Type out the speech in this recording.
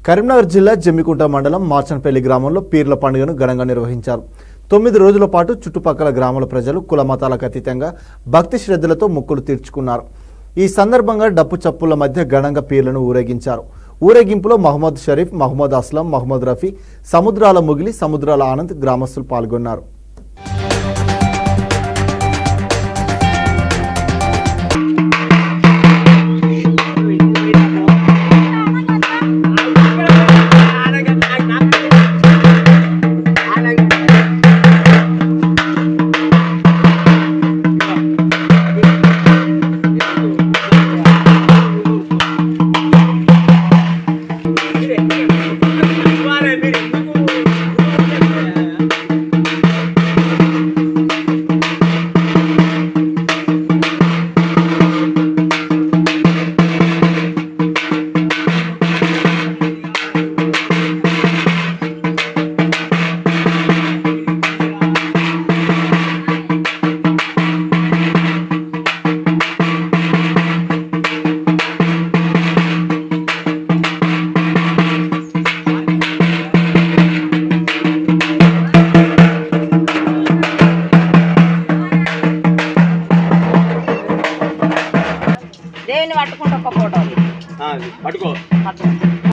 కరీంనగర్ జిల్లా జమ్మికుంట మండలం మార్చన్పల్లి గ్రామంలో పీర్ల పండుగను ఘనంగా నిర్వహించారు. 9 రోజుల పాటు చుట్టుపక్కల గ్రామాల ప్రజలు కుల మతాలకు అతీతంగా భక్తి శ్రద్ధలతో మొక్కులు తీర్చుకున్నారు. ఈ సందర్భంగా డప్పు చప్పుల మధ్య ఘనంగా పీర్లను ఊరేగించారు. ఊరేగింపులో మహమ్మద్ షరీఫ్, మహమ్మద్ అస్లం, మహమ్మద్ రఫీ, సముద్రాల ముగిలి, సముద్రాల ఆనంద్ గ్రామస్తులు పాల్గొన్నారు. దేవుని పట్టుకుంటే ఒక ఫోటో పట్టుకో